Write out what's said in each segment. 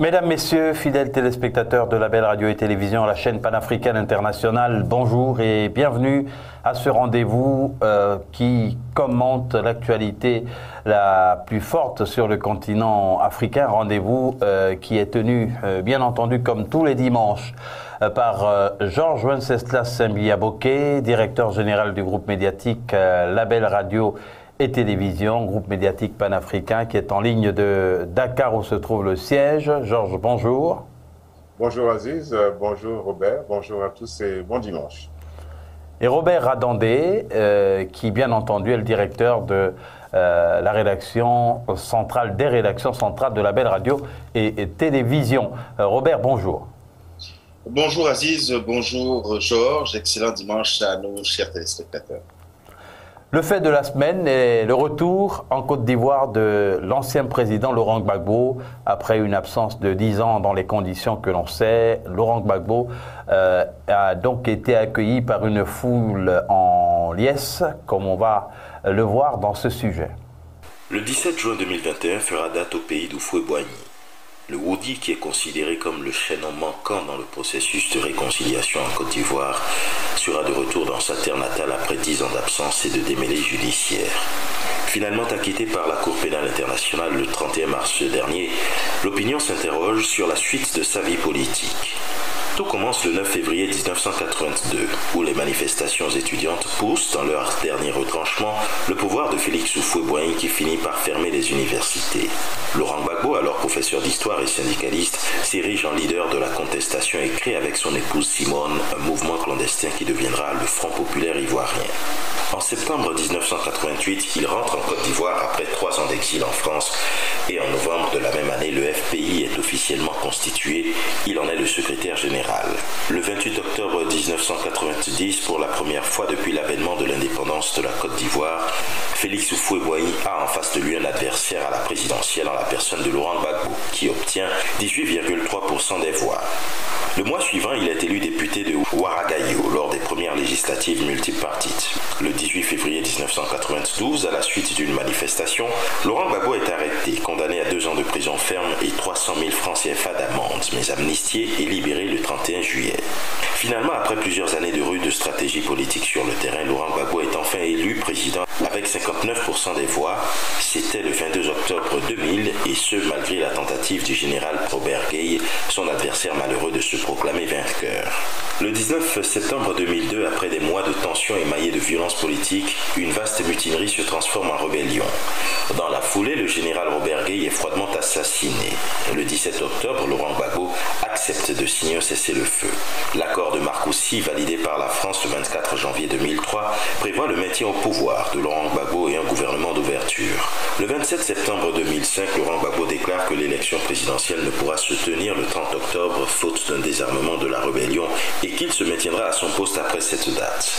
Mesdames, Messieurs, fidèles téléspectateurs de Label Radio et Télévision, la chaîne panafricaine internationale, bonjour et bienvenue à ce rendez-vous qui commente l'actualité la plus forte sur le continent africain. Rendez-vous qui est tenu, bien entendu, comme tous les dimanches, par Georges Wenceslas Simbiaboké, directeur général du groupe médiatique Label Radio et Télévision, groupe médiatique panafricain qui est en ligne de Dakar où se trouve le siège. Georges, bonjour. Bonjour Aziz, bonjour Robert, bonjour à tous et bon dimanche. Et Robert Radandé, qui bien entendu est le directeur de la rédaction centrale, des rédactions centrales de Label Radio et Télévision. Robert, bonjour. Bonjour Aziz, bonjour Georges, excellent dimanche à nos chers téléspectateurs. Le fait de la semaine est le retour en Côte d'Ivoire de l'ancien président Laurent Gbagbo. Après une absence de 10 ans dans les conditions que l'on sait, Laurent Gbagbo a donc été accueilli par une foule en liesse, comme on va le voir dans ce sujet. Le 17 juin 2021 fera date au pays d'Houphouët-Boigny. Le Woudi, qui est considéré comme le chaînon manquant dans le processus de réconciliation en Côte d'Ivoire, sera de retour dans sa terre natale après 10 ans d'absence et de démêlés judiciaires. Finalement acquitté par la Cour pénale internationale le 31 mars dernier, l'opinion s'interroge sur la suite de sa vie politique. Tout commence le 9 février 1982, où les manifestations étudiantes poussent dans leur dernier retranchement le pouvoir de Félix Houphouët-Boigny qui finit par fermer les universités. Laurent Gbagbo, alors professeur d'histoire et syndicaliste, s'érige en leader de la contestation et crée avec son épouse Simone un mouvement clandestin qui deviendra le Front populaire ivoirien. En septembre 1988, il rentre en Côte d'Ivoire après 3 ans d'exil en France et en novembre de la même année, le FPI est officiellement constitué. Il en est le secrétaire général. Le 28 octobre 1990, pour la première fois depuis l'avènement de l'indépendance de la Côte d'Ivoire, Félix Houphouët-Boigny a en face de lui un adversaire à la présidentielle en la personne de Laurent Gbagbo, qui obtient 18,3% des voix. Le mois suivant, il est élu député de Ouaragaïo lors des premières législatives multipartites. Le 18 février 1992, à la suite d'une manifestation, Laurent Gbagbo est arrêté, condamné à 2 ans de prison ferme et 300 000 francs CFA d'amende, mais amnistié et libéré le 31 juillet. Finalement, après plusieurs années de rude stratégie politique sur le terrain, Laurent Gbagbo est enfin élu président avec 59% des voix. C'était le 22 octobre 2000 et ce, malgré la tentative du général Robert Gueye, son adversaire malheureux, de se proclamer vainqueur. Le 19 septembre 2002, après des mois de tensions émaillées de violences politiques, une vaste mutinerie se transforme en rébellion. Dans la foulée, le général Robert Gueye est froidement assassiné. Le 17 octobre, Laurent Gbagbo accepte de signer un cessez-le-feu. L'accord de Marcoussis, validé par la France le 24 janvier 2003, prévoit le maintien au pouvoir de Laurent Gbagbo et un gouvernement d'ouverture. Le 27 septembre 2005, Laurent Gbagbo déclare que l'élection présidentielle ne pourra se tenir le 30 octobre, faute d'un désarmement de la rébellion, et qu'il se maintiendra à son poste après cette date.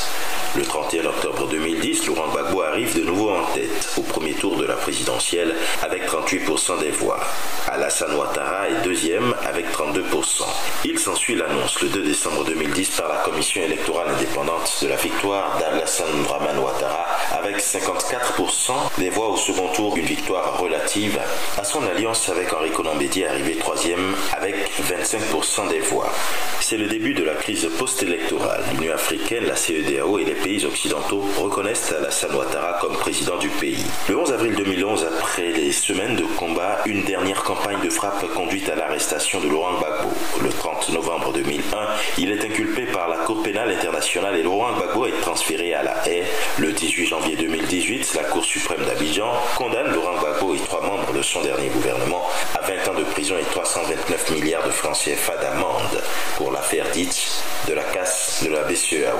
Le 31 octobre 2010, Laurent Gbagbo arrive de nouveau en tête au premier tour de la présidentielle avec 38% des voix. Alassane Ouattara est deuxième avec 32%. Il s'ensuit l'annonce le 2 décembre 2010 par la commission électorale indépendante de la victoire d'Alassane Dramane Ouattara avec 54% des voix au second tour, une victoire relative à son alliance avec Henri Konan Bédié arrivé troisième avec 25% des voix. C'est le début de la crise post-électorale. L'Union africaine, la CEDEAO et les pays occidentaux reconnaissent Alassane Ouattara comme président du pays. Le 11 avril 2011, après des semaines de combat, une dernière campagne de frappe conduite à l'arrestation de Laurent Gbagbo. Le 30 novembre 2001, il est inculpé par la Cour pénale internationale et Laurent Gbagbo est transféré à La Haye. Le 18 janvier 2018, la Cour suprême d'Abidjan condamne Laurent Gbagbo et 3 membres de son dernier gouvernement à 20 ans de prison et 329 milliards de francs CFA d'amende pour l'affaire dite de la casse de la BCEAO.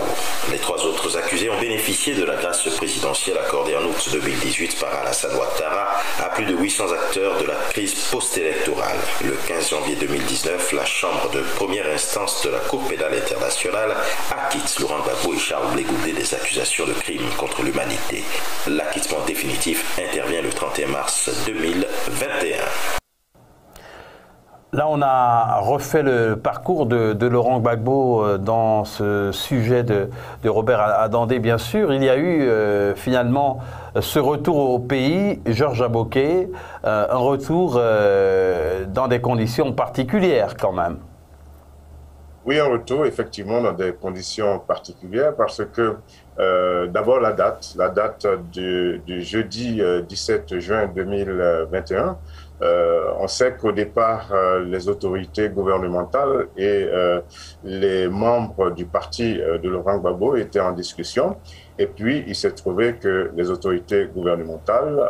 Les 3 autres accusés ont bénéficié de la grâce présidentielle accordée en août 2018 par Alassane Ouattara à plus de 800 acteurs de la crise post-électorale. Le 15 janvier 2019, la chambre de première instance de la Cour pénale internationale acquitte Laurent Gbagbo et Charles Blé Goudé des accusations de crimes contre l'humanité. L'acquittement définitif intervient le 31 mars 2021. Là, on a refait le parcours de Laurent Gbagbo dans ce sujet de Robert Adandé, bien sûr. Il y a eu finalement ce retour au pays, Georges Aboké, un retour dans des conditions particulières quand même. Oui, un retour effectivement dans des conditions particulières parce que d'abord la date du jeudi 17 juin 2021, on sait qu'au départ, les autorités gouvernementales et les membres du parti de Laurent Gbagbo étaient en discussion. Et puis, il s'est trouvé que les autorités gouvernementales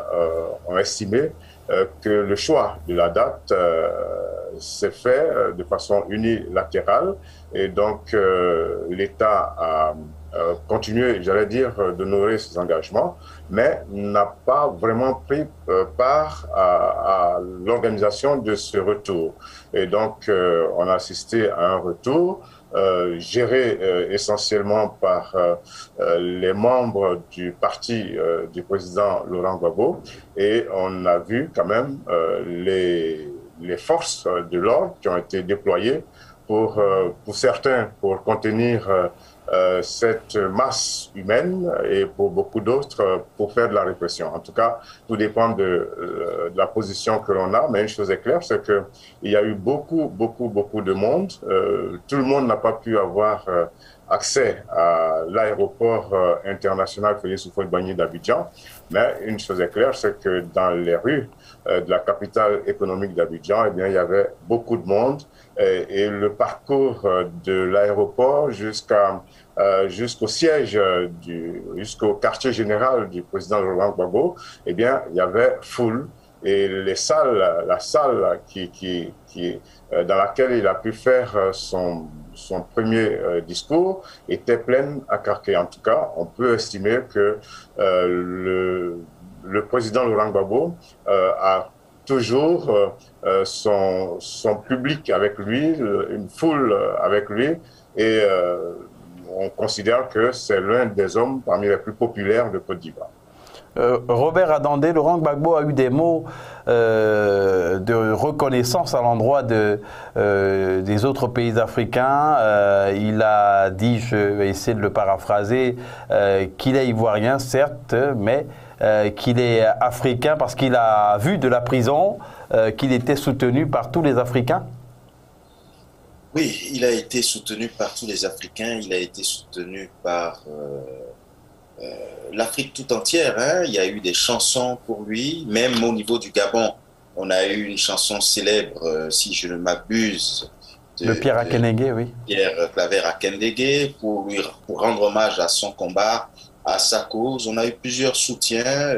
ont estimé que le choix de la date s'est fait de façon unilatérale. Et donc, l'État a continué, j'allais dire, d'honorer ses engagements, mais n'a pas vraiment pris part à l'organisation de ce retour. Et donc, on a assisté à un retour géré essentiellement par les membres du parti du président Laurent Gbagbo. Et on a vu quand même les forces de l'ordre qui ont été déployées pour certains, pour contenir cette masse humaine et pour beaucoup d'autres pour faire de la répression. En tout cas, tout dépend de la position que l'on a, mais une chose est claire, c'est qu'il y a eu beaucoup de monde. Tout le monde n'a pas pu avoir accès à l'aéroport international Félix Houphouët-Boigny d'Abidjan, mais une chose est claire, c'est que dans les rues de la capitale économique d'Abidjan, eh bien, il y avait beaucoup de monde et le parcours de l'aéroport jusqu'au siège, jusqu'au quartier général du président Laurent Gbagbo, eh bien, il y avait foule. Et la salle dans laquelle il a pu faire son premier discours était pleine à craquer. En tout cas, on peut estimer que le président Laurent Gbagbo a toujours son public avec lui, une foule avec lui, et on considère que c'est l'un des hommes parmi les plus populaires de Côte d'Ivoire. Robert Adandé, Laurent Gbagbo a eu des mots de reconnaissance à l'endroit des autres pays africains. Il a dit, je vais essayer de le paraphraser, qu'il est ivoirien, certes, mais qu'il est africain parce qu'il a vu de la prison qu'il était soutenu par tous les Africains. Oui, il a été soutenu par tous les Africains, il a été soutenu par l'Afrique tout entière, hein. Il y a eu des chansons pour lui, même au niveau du Gabon. On a eu une chanson célèbre, si je ne m'abuse, de Pierre Akenege, oui. Pierre Claver Akenege, pour rendre hommage à son combat, à sa cause. On a eu plusieurs soutiens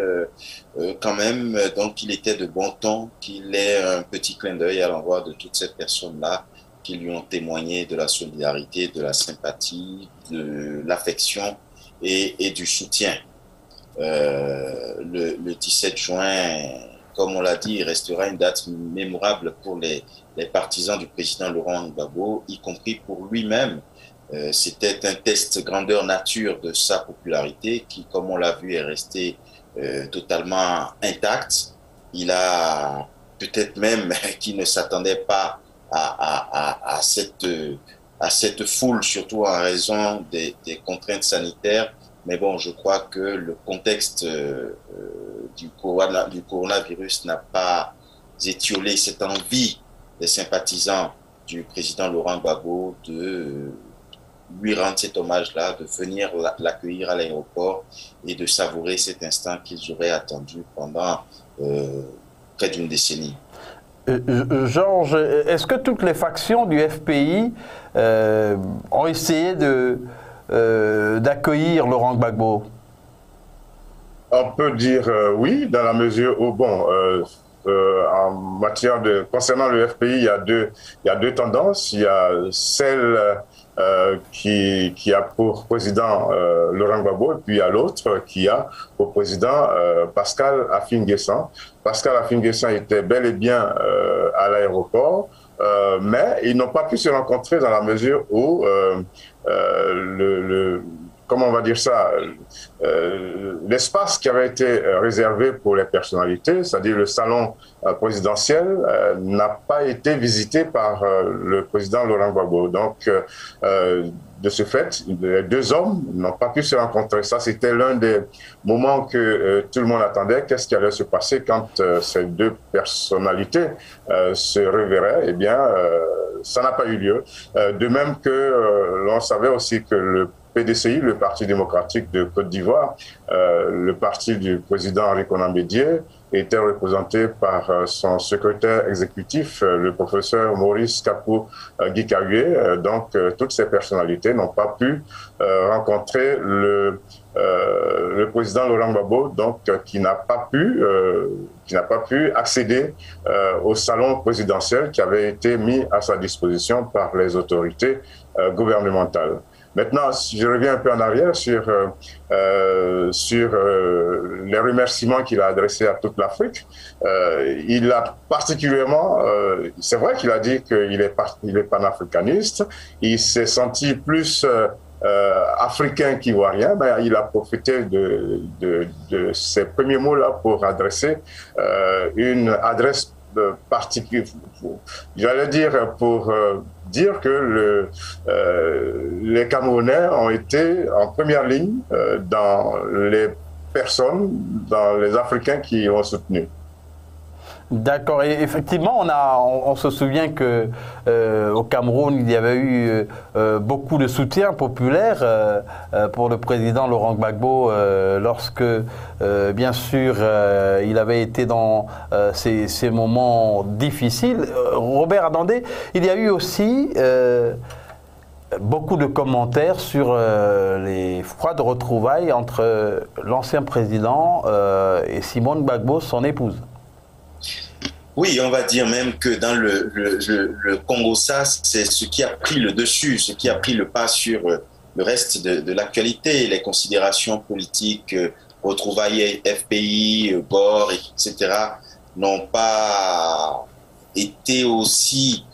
quand même, donc il était de bon ton qu'il ait un petit clin d'œil à l'endroit de toutes ces personnes-là qui lui ont témoigné de la solidarité, de la sympathie, de l'affection et du soutien. Le 17 juin, comme on l'a dit, restera une date mémorable pour les partisans du président Laurent Gbagbo, y compris pour lui-même. C'était un test grandeur nature de sa popularité qui, comme on l'a vu, est resté totalement intact. Il a peut-être même qu'il ne s'attendait pas à cette foule, surtout en raison des contraintes sanitaires. Mais bon, je crois que le contexte du coronavirus n'a pas étiolé cette envie des sympathisants du président Laurent Gbagbo de lui rendre cet hommage-là, de venir l'accueillir à l'aéroport et de savourer cet instant qu'ils auraient attendu pendant près d'une décennie. Georges, est-ce que toutes les factions du FPI ont essayé d'accueillir Laurent Gbagbo? On peut dire oui, dans la mesure où, bon, en matière concernant le FPI, il y a deux tendances. Il y a celle qui a pour président Laurent Gbagbo, et puis il y a l'autre qui a pour président Pascal Affi-N'Guessan. Pascal Affi-N'Guessan était bel et bien à l'aéroport, mais ils n'ont pas pu se rencontrer dans la mesure où comment on va dire ça, l'espace qui avait été réservé pour les personnalités, c'est-à-dire le salon présidentiel, n'a pas été visité par le président Laurent Gbagbo. Donc, de ce fait, les deux hommes n'ont pas pu se rencontrer. Ça, c'était l'un des moments que tout le monde attendait. Qu'est-ce qui allait se passer quand ces deux personnalités se reverraient? Eh bien, ça n'a pas eu lieu. De même que l'on savait aussi que le PDCI, le Parti démocratique de Côte d'Ivoire, le parti du président Henri Konan Bédié, était représenté par son secrétaire exécutif, le professeur Maurice Kapou-Gikawe. Donc, toutes ces personnalités n'ont pas pu rencontrer le président Laurent Gbagbo, donc qui n'a pas pu accéder au salon présidentiel qui avait été mis à sa disposition par les autorités gouvernementales. Maintenant, si je reviens un peu en arrière sur les remerciements qu'il a adressés à toute l'Afrique, il a particulièrement, c'est vrai qu'il a dit qu'il est panafricaniste, il s'est senti plus africain qu'ivoirien, mais il a profité de ces premiers mots-là pour adresser une adresse particulière, j'allais dire pour dire que les Camerounais ont été en première ligne dans les personnes, dans les Africains qui l'ont soutenu. D'accord. Et effectivement, on se souvient que au Cameroun, il y avait eu beaucoup de soutien populaire pour le président Laurent Gbagbo lorsque, bien sûr, il avait été dans ces moments difficiles. Robert Adandé, il y a eu aussi beaucoup de commentaires sur les froides retrouvailles entre l'ancien président et Simone Gbagbo, son épouse. Oui, on va dire même que dans le Congo-SAS, c'est ce qui a pris le dessus, ce qui a pris le pas sur le reste de l'actualité, les considérations politiques, retrouvailles FPI, BOR, etc., n'ont pas été aussi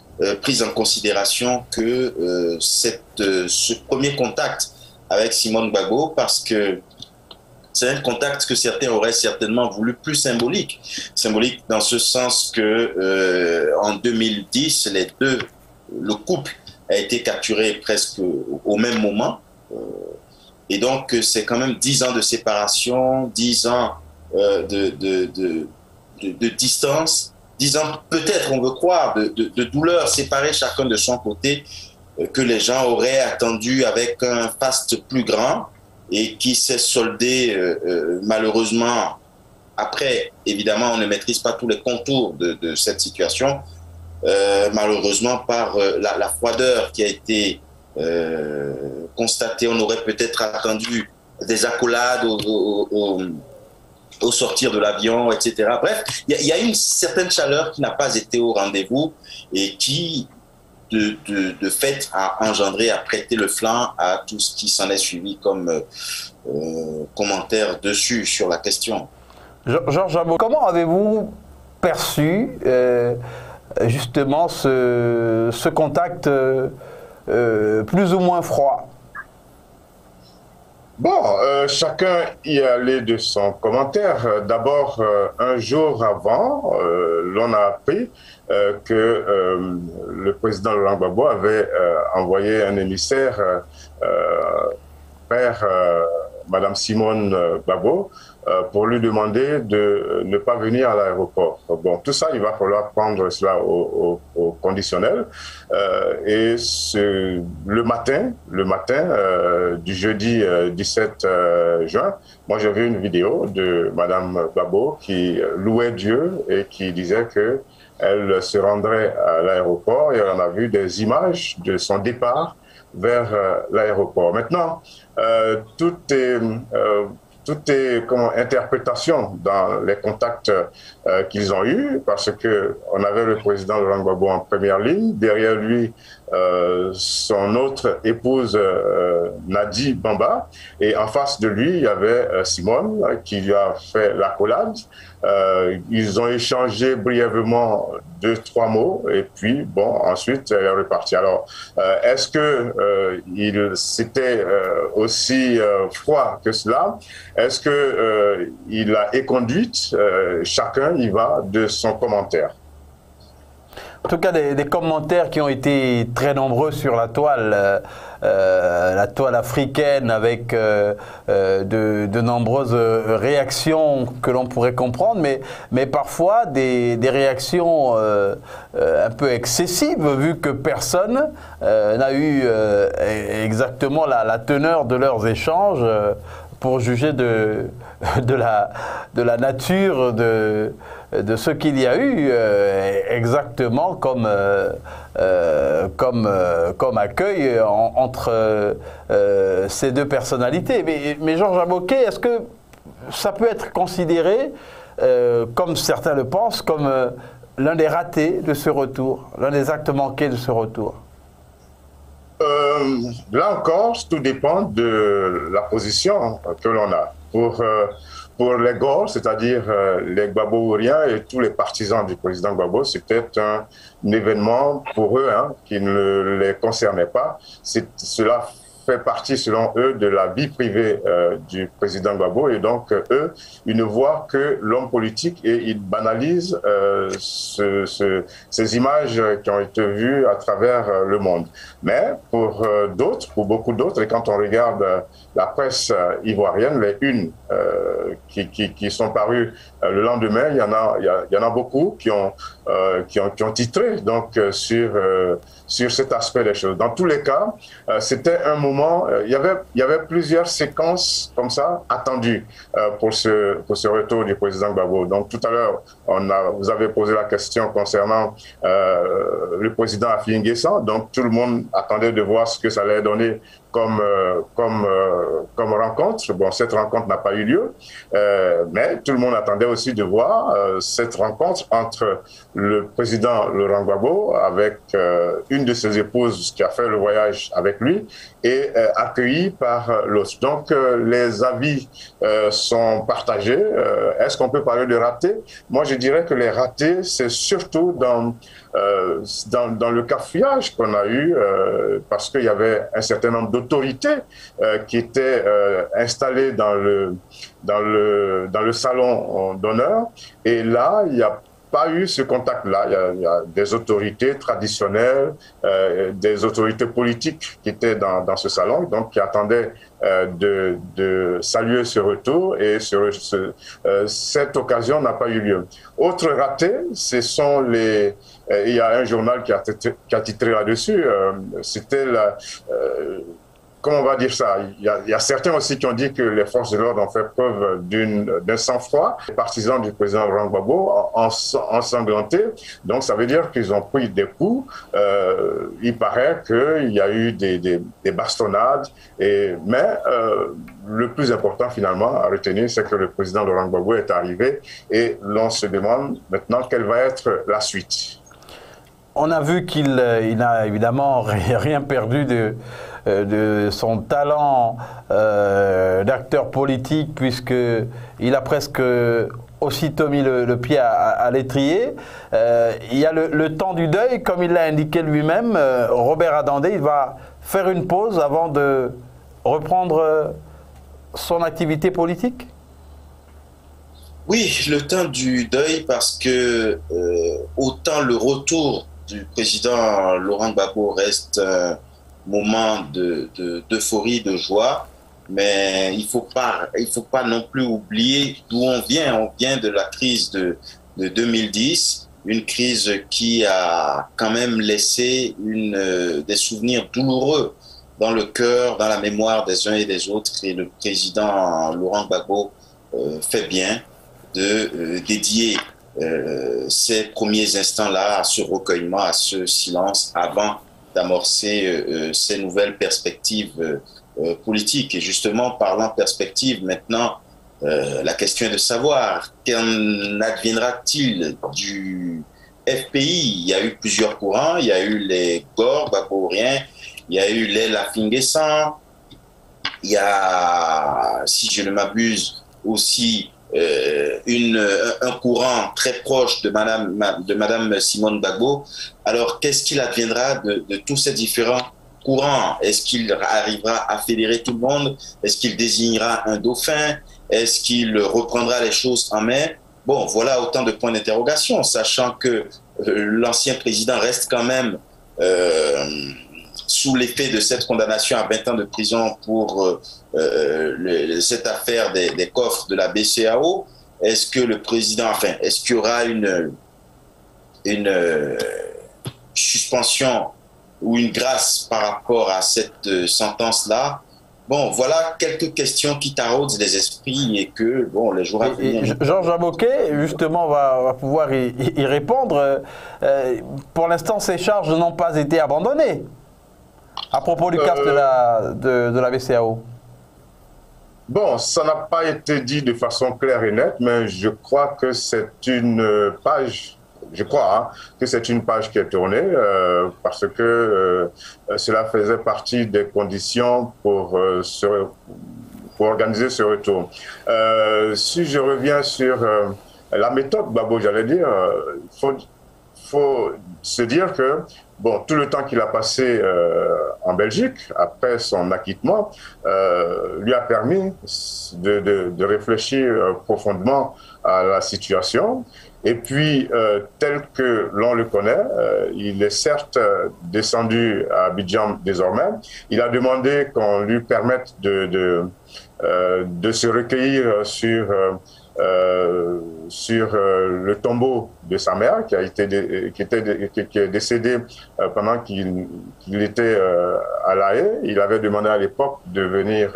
prises en considération que ce premier contact avec Simone Gbagbo, parce que c'est un contact que certains auraient certainement voulu plus symbolique. Symbolique dans ce sens que en 2010, le couple a été capturé presque au même moment. Et donc, c'est quand même 10 ans de séparation, 10 ans de distance, 10 ans peut-être, on veut croire, de douleur, séparés chacun de son côté, que les gens auraient attendu avec un faste plus grand, et qui s'est soldé malheureusement, après, évidemment, on ne maîtrise pas tous les contours de cette situation, malheureusement par la froideur qui a été constatée. On aurait peut-être attendu des accolades au sortir de l'avion, etc. Bref, il y a une certaine chaleur qui n'a pas été au rendez-vous et qui, de fait, a engendré, a prêté le flanc à tout ce qui s'en est suivi comme commentaire dessus sur la question. Georges Jabot, comment avez-vous perçu justement ce contact plus ou moins froid? Bon, chacun y allait de son commentaire. D'abord, un jour avant, l'on a appris que le président Laurent Gbagbo avait envoyé un émissaire vers Madame Simone Gbagbo pour lui demander de ne pas venir à l'aéroport. Bon, tout ça, il va falloir prendre cela au conditionnel. Et le matin du jeudi 17 juin, moi j'ai vu une vidéo de Madame Gbagbo qui louait Dieu et qui disait que elle se rendrait à l'aéroport et on a vu des images de son départ vers l'aéroport. Maintenant, tout est comme interprétation dans les contacts qu'ils ont eus, parce qu'on avait le président Laurent Gbagbo en première ligne, derrière lui son autre épouse Nadi Bamba, et en face de lui, il y avait Simone qui lui a fait l'accolade. Ils ont échangé brièvement 2-3 mots et puis bon, ensuite elle est repartie. Alors, est-ce que c'était aussi froid que cela? Est-ce que il a éconduite? Chacun y va de son commentaire. En tout cas, des commentaires qui ont été très nombreux sur la toile africaine, avec de nombreuses réactions que l'on pourrait comprendre, mais parfois des réactions un peu excessives, vu que personne n'a eu exactement la teneur de leurs échanges pour juger de la nature de ce qu'il y a eu, exactement comme accueil entre ces deux personnalités. Mais Georges Aboké, est-ce que ça peut être considéré, comme certains le pensent, comme l'un des ratés de ce retour, l'un des actes manqués de ce retour? Là encore, tout dépend de la position que l'on a. Pour les Gor, c'est-à-dire les Gbagbouriens et tous les partisans du président Gbagbo, c'était un événement pour eux qui ne les concernait pas. Cela fait partie, selon eux, de la vie privée du président Gbagbo, et donc eux, ils ne voient que l'homme politique et ils banalisent ces images qui ont été vues à travers le monde. Mais pour d'autres, pour beaucoup d'autres, et quand on regarde la presse ivoirienne, les unes qui sont parues le lendemain, il y en a beaucoup qui ont titré donc sur cet aspect des choses. Dans tous les cas, c'était un moment, il y avait plusieurs séquences comme ça attendues pour ce retour du président Gbagbo. Donc tout à l'heure, vous avez posé la question concernant le président Affi N'Guessan. Donc tout le monde attendait de voir ce que ça allait donner comme rencontre. Bon, cette rencontre n'a pas eu lieu, mais tout le monde attendait aussi de voir cette rencontre entre le président Laurent Gbagbo avec une de ses épouses qui a fait le voyage avec lui et accueillie par l'autre. Donc les avis sont partagés. Est-ce qu'on peut parler de ratés? Moi, je dirais que les ratés, c'est surtout dans le cafouillage qu'on a eu, parce qu'il y avait un certain nombre d'autorités qui étaient installées dans le salon d'honneur, et là, il n'y a pas eu ce contact-là. Il y a des autorités traditionnelles, des autorités politiques qui étaient dans ce salon, donc qui attendaient de saluer ce retour, et cette occasion n'a pas eu lieu. Autre raté, ce sont il y a un journal qui a titré là-dessus, c'était comment on va dire ça? Il y a certains aussi qui ont dit que les forces de l'ordre ont fait preuve d'un sang-froid. Les partisans du président Laurent Gbagbo ensanglantés. Donc ça veut dire qu'ils ont pris des coups. Il paraît qu'il y a eu des bastonnades. Mais le plus important finalement à retenir, c'est que le président Laurent Gbagbo est arrivé, et l'on se demande maintenant quelle va être la suite. On a vu qu'il n'a évidemment rien perdu de son talent d'acteur politique, puisqu'il a presque aussitôt mis le pied à l'étrier. Il y a le temps du deuil, comme il l'a indiqué lui-même. Robert Adandé, il va faire une pause avant de reprendre son activité politique? Oui, le temps du deuil, parce que autant le retour du président Laurent Gbagbo reste un moment d'euphorie, de joie, mais il faut pas non plus oublier d'où on vient. On vient de la crise de 2010, une crise qui a quand même laissé des souvenirs douloureux dans le cœur, dans la mémoire des uns et des autres, et le président Laurent Gbagbo fait bien de dédier ces premiers instants-là à ce recueillement, à ce silence, avant d'amorcer ces nouvelles perspectives politiques. Et justement, parlant perspective, maintenant, la question est de savoir qu'en adviendra-t-il FPI, il y a eu plusieurs courants. Il y a eu les Gor, Gbagbouriens, il y a eu les Lafinguessan, il y a, si je ne m'abuse, aussi un courant très proche de Madame Simone Gbagbo. Alors, qu'est-ce qu'il adviendra de tous ces différents courants? Est-ce qu'il arrivera à fédérer tout le monde? Est-ce qu'il désignera un dauphin? Est-ce qu'il reprendra les choses en main? Bon, voilà autant de points d'interrogation, sachant que l'ancien président reste quand même sous l'effet de cette condamnation à 20 ans de prison pour cette affaire des coffres de la BCEAO. Est-ce que le président, enfin, est-ce qu'il y aura une suspension ou une grâce par rapport à cette sentence-là? Bon, voilà quelques questions qui taraudent les esprits et que, bon, les jours à venir... Georges Aboké, justement, va pouvoir y répondre. Pour l'instant, ces charges n'ont pas été abandonnées à propos du cas de la BCEAO. Bon, ça n'a pas été dit de façon claire et nette, mais je crois que c'est une page... Je crois que c'est une page qui est tournée parce que cela faisait partie des conditions pour organiser ce retour. Si je reviens sur la méthode, Gbagbo, j'allais dire, faut se dire que bon, tout le temps qu'il a passé en Belgique, après son acquittement, lui a permis de réfléchir profondément à la situation. Et puis, tel que l'on le connaît, il est certes descendu à Abidjan désormais. Il a demandé qu'on lui permette de se recueillir sur le tombeau de sa mère, qui est décédée pendant qu'il était à La Haye. Il avait demandé à l'époque de venir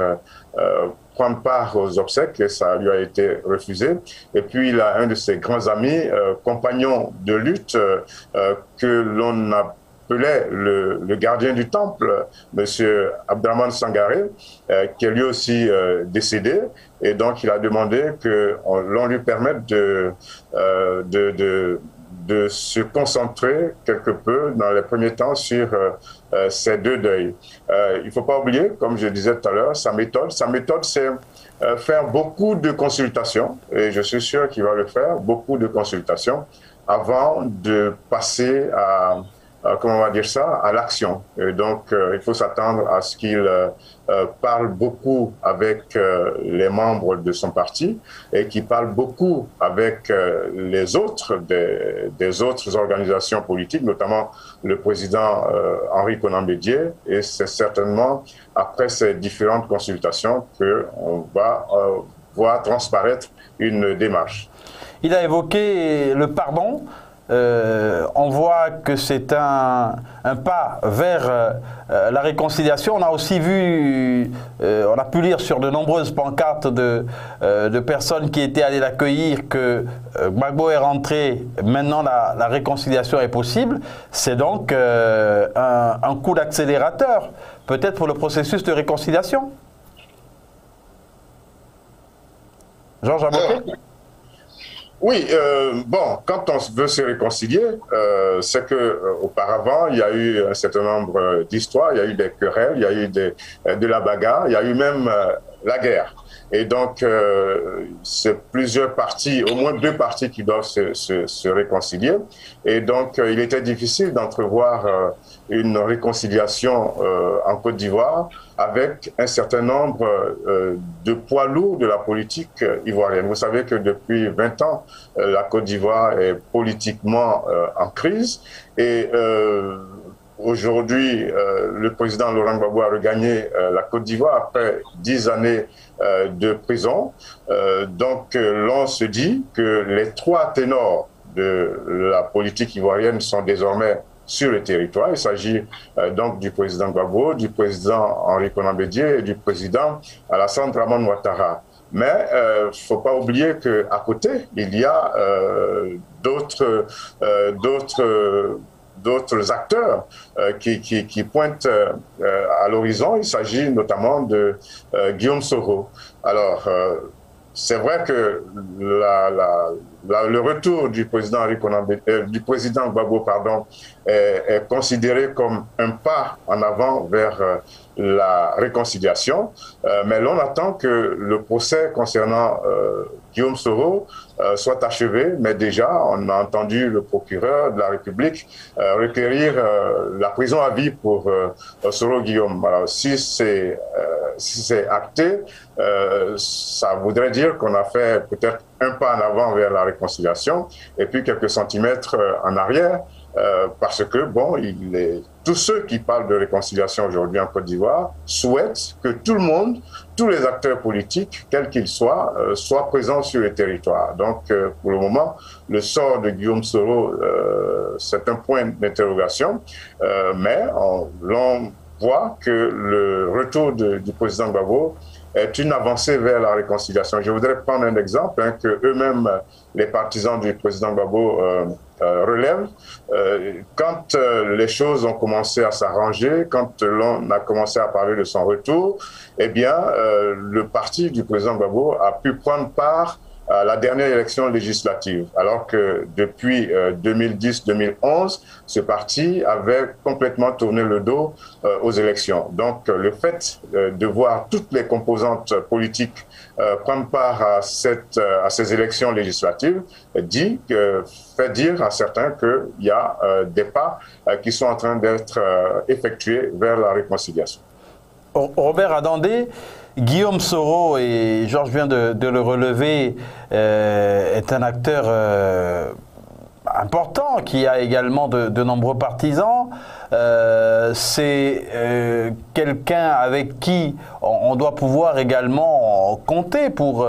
prendre part aux obsèques et ça lui a été refusé. Et puis il a un de ses grands amis, compagnon de lutte, que l'on appelait le gardien du temple, M. Abdraman Sangaré, qui est lui aussi décédé. Et donc il a demandé que l'on lui permette de se concentrer quelque peu dans les premiers temps sur ces deux deuils. Il ne faut pas oublier, comme je disais tout à l'heure, sa méthode, c'est faire beaucoup de consultations, et je suis sûr qu'il va le faire, beaucoup de consultations, avant de passer à comment on va dire ça, à l'action. Et donc, il faut s'attendre à ce qu'il parle beaucoup avec les membres de son parti et qu'il parle beaucoup avec les autres, des autres organisations politiques, notamment le président Henri Konan Bédié. Et c'est certainement après ces différentes consultations qu'on va voir transparaître une démarche. Il a évoqué le pardon. On voit que c'est un pas vers la réconciliation. On a aussi vu, on a pu lire sur de nombreuses pancartes de personnes qui étaient allées l'accueillir que Gbagbo est rentré, maintenant la réconciliation est possible. C'est donc un coup d'accélérateur, peut-être pour le processus de réconciliation. Georges Aboké ? Oui, bon, quand on veut se réconcilier, c'est que auparavant il y a eu un certain nombre d'histoires, il y a eu des querelles, il y a eu de la bagarre, il y a eu même la guerre. Et donc, c'est plusieurs parties, au moins deux parties qui doivent se réconcilier. Et donc, il était difficile d'entrevoir une réconciliation en Côte d'Ivoire avec un certain nombre de poids lourds de la politique ivoirienne. Vous savez que depuis 20 ans, la Côte d'Ivoire est politiquement en crise. Et aujourd'hui, le président Laurent Gbagbo a regagné la Côte d'Ivoire après 10 années de prison. Donc, l'on se dit que les trois ténors de la politique ivoirienne sont désormais sur le territoire. Il s'agit donc du président Gbagbo, du président Henri Konan Bédié et du président Alassane Dramane Ouattara. Mais il ne faut pas oublier qu'à côté, il y a d'autres acteurs qui pointent à l'horizon. Il s'agit notamment de Guillaume Soro. Alors, c'est vrai que le retour du président du président Gbagbo, pardon, est considéré comme un pas en avant vers la réconciliation, mais l'on attend que le procès concernant Guillaume Soro soit achevé, mais déjà on a entendu le procureur de la République requérir la prison à vie pour Soro Guillaume. Alors, si c'est acté, ça voudrait dire qu'on a fait peut-être un pas en avant vers la réconciliation et puis quelques centimètres en arrière, parce que, bon, tous ceux qui parlent de réconciliation aujourd'hui en Côte d'Ivoire souhaitent que tout le monde, tous les acteurs politiques, quels qu'ils soient, soient présents sur le territoire. Donc, pour le moment, le sort de Guillaume Soro, c'est un point d'interrogation, mais l'on voit que le retour du président Gbagbo est une avancée vers la réconciliation. Je voudrais prendre un exemple que eux-mêmes, les partisans du président Gbagbo, relèvent. Quand les choses ont commencé à s'arranger, quand l'on a commencé à parler de son retour, eh bien, le parti du président Gbagbo a pu prendre part à la dernière élection législative, alors que depuis 2010-2011, ce parti avait complètement tourné le dos aux élections. Donc le fait de voir toutes les composantes politiques prendre part à ces élections législatives fait dire à certains qu'il y a des pas qui sont en train d'être effectués vers la réconciliation. Robert Adandé, Guillaume Soro, et Georges vient de le relever, est un acteur important qui a également de nombreux partisans. C'est quelqu'un avec qui on doit pouvoir également compter pour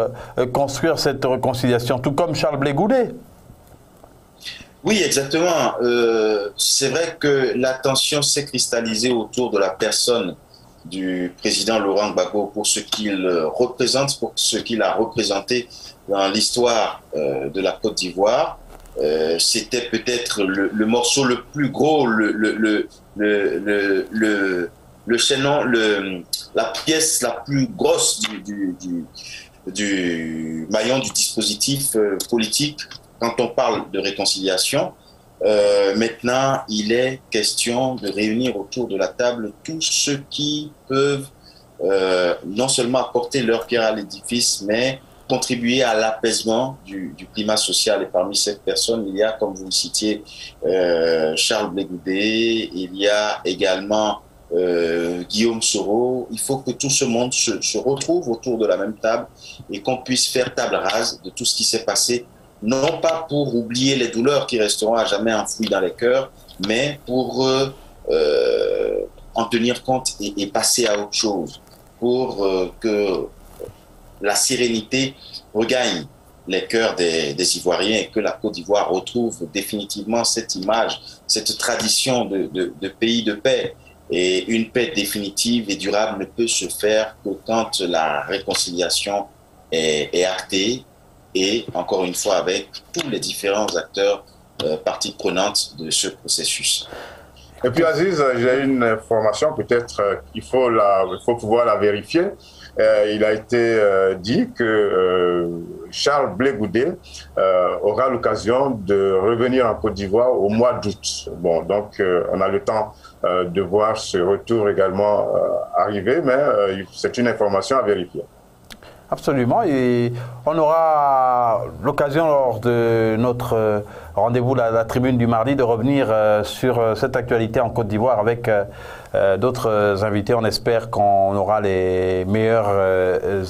construire cette réconciliation, tout comme Charles Blé Goudet. Oui, exactement. C'est vrai que l'attention s'est cristallisée autour de la personne du président Laurent Gbagbo pour ce qu'il représente, pour ce qu'il a représenté dans l'histoire de la Côte d'Ivoire. C'était peut-être le morceau le plus gros, le chaînon, la pièce la plus grosse du maillon du dispositif politique quand on parle de réconciliation. Maintenant, il est question de réunir autour de la table tous ceux qui peuvent non seulement apporter leur pierre à l'édifice, mais contribuer à l'apaisement du climat social. Et parmi ces personnes, il y a, comme vous le citiez, Charles Blé Goudet, il y a également Guillaume Soro. Il faut que tout ce monde se retrouve autour de la même table et qu'on puisse faire table rase de tout ce qui s'est passé, non pas pour oublier les douleurs qui resteront à jamais enfouies dans les cœurs, mais pour en tenir compte et passer à autre chose, pour que la sérénité regagne les cœurs des Ivoiriens et que la Côte d'Ivoire retrouve définitivement cette image, cette tradition de pays de paix. Et une paix définitive et durable ne peut se faire que quand la réconciliation est actée, et encore une fois avec tous les différents acteurs, parties prenantes de ce processus. Et puis Aziz, j'ai une information, peut-être qu'il faut pouvoir la vérifier. Il a été dit que Charles Blé Goudet aura l'occasion de revenir en Côte d'Ivoire au mois d'août. Bon, donc on a le temps de voir ce retour également arriver, mais c'est une information à vérifier. Absolument, et on aura l'occasion lors de notre rendez-vous, la tribune du mardi, de revenir sur cette actualité en Côte d'Ivoire avec d'autres invités. On espère qu'on aura les meilleurs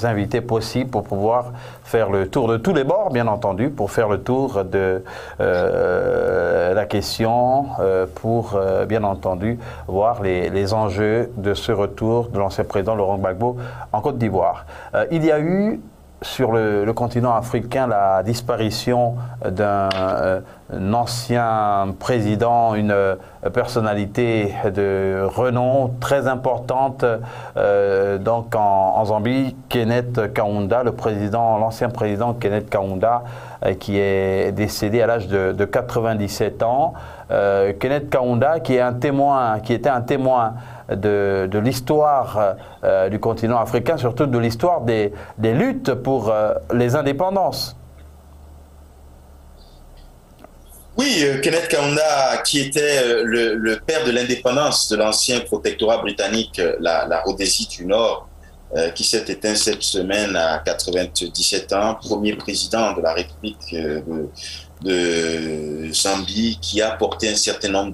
invités possibles pour pouvoir faire le tour de tous les bords, bien entendu, pour faire le tour de la question, pour bien entendu voir les enjeux de ce retour de l'ancien président Laurent Gbagbo en Côte d'Ivoire. Il y a eu sur le continent africain la disparition d'un ancien président, une personnalité de renom très importante donc en Zambie, Kenneth Kaunda, l'ancien président Kenneth Kaunda, qui est décédé à l'âge de 97 ans. Kenneth Kaunda qui était un témoin de l'histoire du continent africain, surtout de l'histoire des luttes pour les indépendances. Oui, Kenneth Kaunda, qui était le père de l'indépendance de l'ancien protectorat britannique, la Rhodésie du Nord, qui s'est éteint cette semaine à 97 ans, premier président de la République de Zambie, qui a porté un certain nombre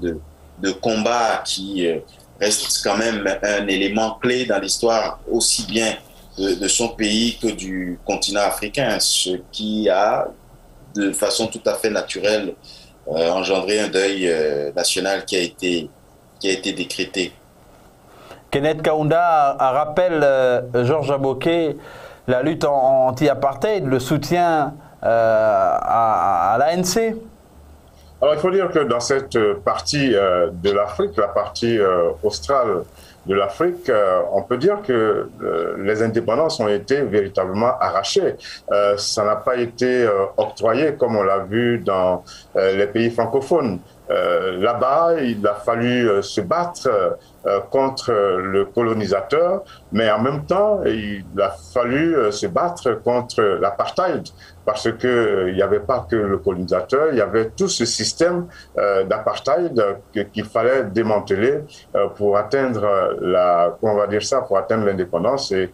de combats qui restent quand même un élément clé dans l'histoire aussi bien de son pays que du continent africain, ce qui a, de façon tout à fait naturelle, engendré un deuil national qui a été décrété. Kenneth Kaunda rappelle, Georges Aboké, la lutte anti-apartheid, le soutien à l'ANC. Alors, il faut dire que dans cette partie de l'Afrique, la partie australe de l'Afrique, on peut dire que les indépendances ont été véritablement arrachées. Ça n'a pas été octroyé comme on l'a vu dans les pays francophones. Là-bas, il a fallu se battre contre le colonisateur, mais en même temps, il a fallu se battre contre l'apartheid, parce qu'il n'y avait pas que le colonisateur, il y avait tout ce système d'apartheid qu'il fallait démanteler pour atteindre pour atteindre l'indépendance. Et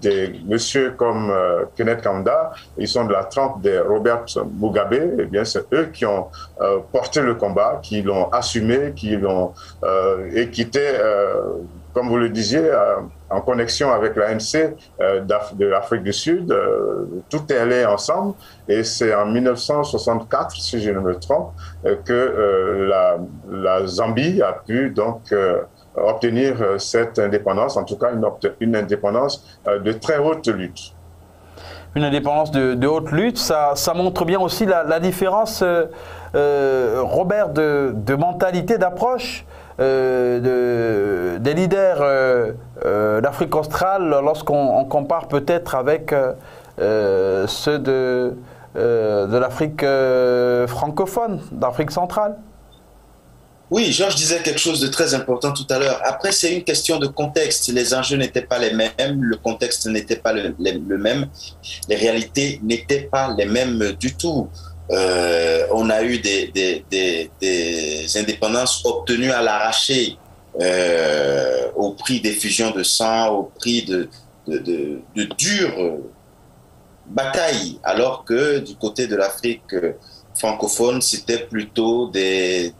des messieurs comme Kenneth Kaunda, ils sont de la trempe de Robert Mugabe, et bien c'est eux qui ont porté le combat, qui l'ont assumé, et qui étaient, comme vous le disiez, en connexion avec l'ANC de l'Afrique du Sud. Tout est allé ensemble, et c'est en 1964, si je ne me trompe, que la Zambie a pu donc obtenir cette indépendance, en tout cas une indépendance de très haute lutte. Une indépendance de haute lutte, ça montre bien aussi la différence, Robert, de mentalité, d'approche des leaders d'Afrique australe lorsqu'on compare peut-être avec ceux de l'Afrique francophone, d'Afrique centrale. Oui, Georges disait quelque chose de très important tout à l'heure. Après, c'est une question de contexte. Les enjeux n'étaient pas les mêmes, le contexte n'était pas le même, les réalités n'étaient pas les mêmes du tout. On a eu des indépendances obtenues à l'arraché, au prix d'effusion de sang, au prix de dures batailles, alors que du côté de l'Afrique francophone, c'était plutôt des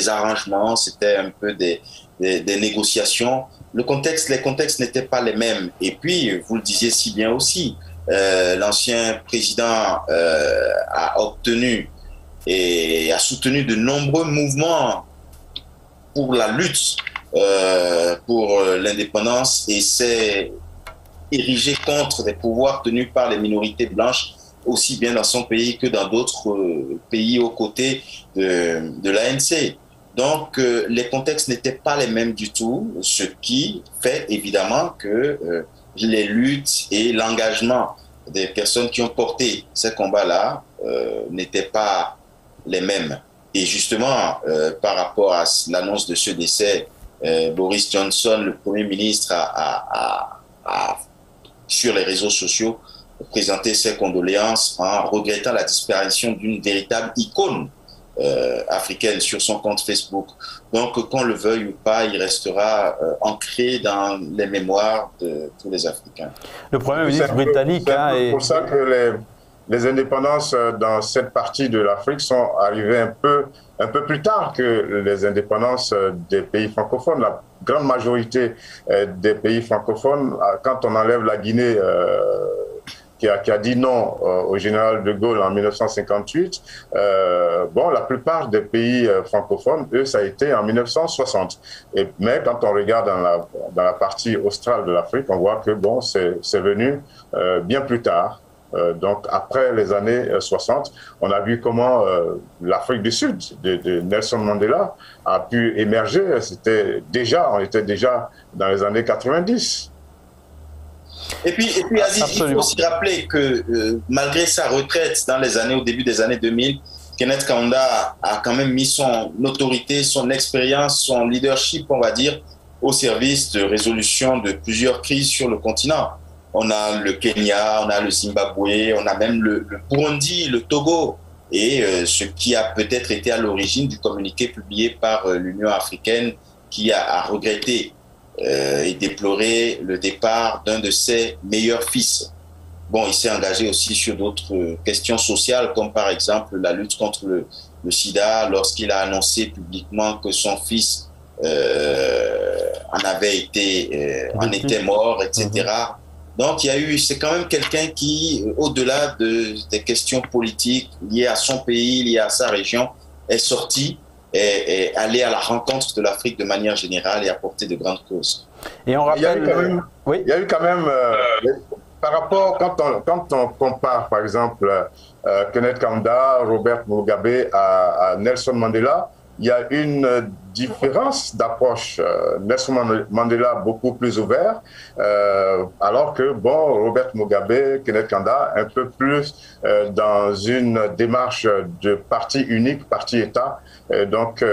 arrangements, c'était un peu des négociations. Les contextes n'étaient pas les mêmes. Et puis, vous le disiez si bien aussi, l'ancien président a obtenu et a soutenu de nombreux mouvements pour la lutte pour l'indépendance, et s'est érigé contre des pouvoirs tenus par les minorités blanches, aussi bien dans son pays que dans d'autres pays aux côtés de l'ANC. Donc, les contextes n'étaient pas les mêmes du tout, ce qui fait évidemment que les luttes et l'engagement des personnes qui ont porté ces combats-là n'étaient pas les mêmes. Et justement, par rapport à l'annonce de ce décès, Boris Johnson, le Premier ministre, a sur les réseaux sociaux présenté ses condoléances en regrettant la disparition d'une véritable icône africaine sur son compte Facebook. Donc, qu'on le veuille ou pas, il restera ancré dans les mémoires de tous les Africains. Le Premier ministre britannique... C'est pour ça que les indépendances dans cette partie de l'Afrique sont arrivées un peu plus tard que les indépendances des pays francophones. La grande majorité des pays francophones, quand on enlève la Guinée, qui a dit non au général de Gaulle en 1958, la plupart des pays francophones, eux, ça a été en 1960. Mais quand on regarde dans la partie australe de l'Afrique, on voit que c'est venu bien plus tard. Donc après les années 60, on a vu comment l'Afrique du Sud de Nelson Mandela a pu émerger. On était déjà dans les années 90. Et puis Aziz, il faut aussi rappeler que malgré sa retraite au début des années 2000, Kenneth Kaunda a quand même mis son autorité, son expérience, son leadership, on va dire, au service de résolution de plusieurs crises sur le continent. On a le Kenya, on a le Zimbabwe, on a même le Burundi, le Togo, et ce qui a peut-être été à l'origine du communiqué publié par l'Union africaine qui a regretté et déploré le départ d'un de ses meilleurs fils. Bon, il s'est engagé aussi sur d'autres questions sociales, comme par exemple la lutte contre le sida, lorsqu'il a annoncé publiquement que son fils en était mort, etc. Donc, c'est quand même quelqu'un qui, au-delà des questions politiques liées à son pays, liées à sa région, est sorti et allé à la rencontre de l'Afrique de manière générale et a porté de grandes causes. Et on rappelle... Il y a eu quand même par rapport, quand on compare, par exemple, Kenneth Kaunda, Robert Mugabe à Nelson Mandela, il y a une différence d'approche. Nelson Mandela beaucoup plus ouvert, alors que, bon, Robert Mugabe, Kenneth Kaunda, un peu plus dans une démarche de parti unique, parti-État. Donc,